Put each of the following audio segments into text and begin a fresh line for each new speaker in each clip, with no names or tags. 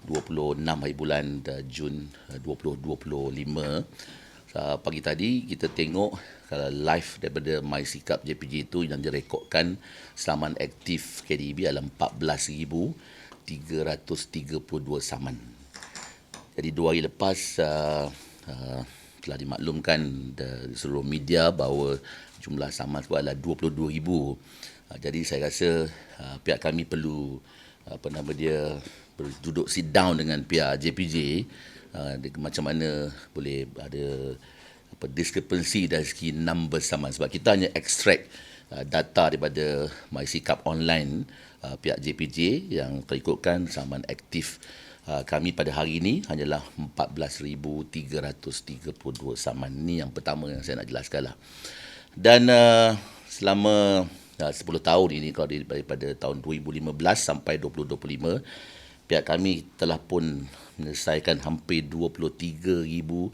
26 hari bulan Jun 2025. Pagi tadi kita tengok live daripada MySikap JPJ itu yang direkodkan saman aktif KDB adalah 14,332 saman. Jadi 2 hari lepas telah dimaklumkan di seluruh media bahawa jumlah saman itu adalah 22,000. Jadi saya rasa pihak kami perlu duduk sit down dengan pihak JPJ, macam mana boleh ada discrepancy dari segi number saman, sebab kita hanya extract data daripada MySikap online pihak JPJ yang terikutkan saman aktif kami pada hari ini hanyalah 14,332 saman. Ini yang pertama yang saya nak jelaskan lah. Dan selama 10 tahun ini, kalau daripada tahun 2015 sampai 2025, pihak kami telah pun menyelesaikan hampir 23,235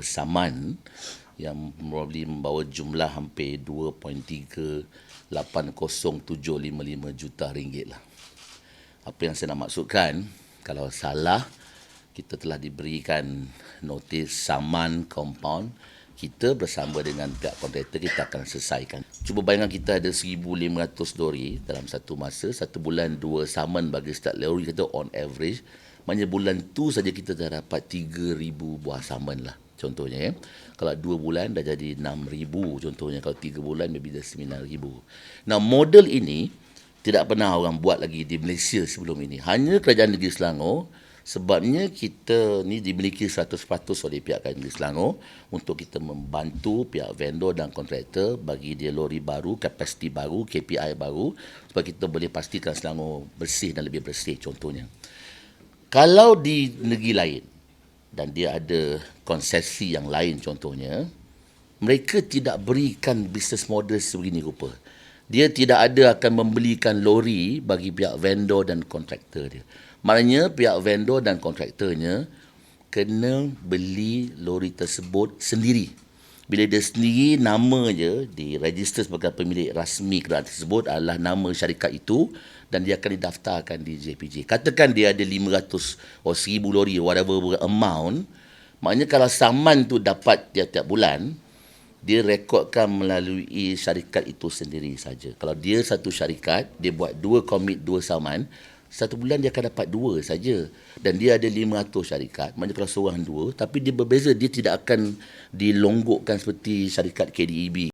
saman yang membawa jumlah hampir 2.38075 juta ringgit lah. Apa yang saya nak maksudkan, kalau salah, kita telah diberikan notis saman compound, kita bersama dengan pihak kontraktor kita akan selesaikan. Cuba bayangkan kita ada 1,500 lori dalam satu masa, satu bulan 2 saman bagi setiap lori kita on average. Maknanya bulan tu saja kita dah dapat 3,000 buah saman lah. Contohnya, kalau 2 bulan dah jadi 6,000 contohnya. Kalau 3 bulan maybe dah 9,000. Nah, model ini tidak pernah orang buat lagi di Malaysia sebelum ini. Hanya Kerajaan Negeri Selangor. Sebabnya kita ni dimiliki 100% oleh pihak Kerajaan Negeri Selangor untuk kita membantu pihak vendor dan kontraktor bagi dia lori baru, kapasiti baru, KPI baru, supaya kita boleh pastikan Selangor bersih dan lebih bersih contohnya. Kalau di negeri lain dan dia ada konsesi yang lain contohnya, mereka tidak berikan business model sebegini rupa. Dia tidak ada akan membelikan lori bagi pihak vendor dan kontraktor dia. Maknanya pihak vendor dan kontraktornya kena beli lori tersebut sendiri. Bila dia sendiri, nama je diregister sebagai pemilik rasmi kenderaan tersebut adalah nama syarikat itu dan dia akan didaftarkan di JPJ. Katakan dia ada 500 atau 1,000 lori, whatever amount. Maknanya kalau saman tu dapat tiap-tiap bulan, dia rekodkan melalui syarikat itu sendiri saja. Kalau dia satu syarikat, dia buat 2 komit 2 saman, satu bulan dia akan dapat 2 saja. Dan dia ada 500 syarikat. Maknanya kalau seorang 2, tapi dia berbeza, dia tidak akan dilonggokkan seperti syarikat KDEB.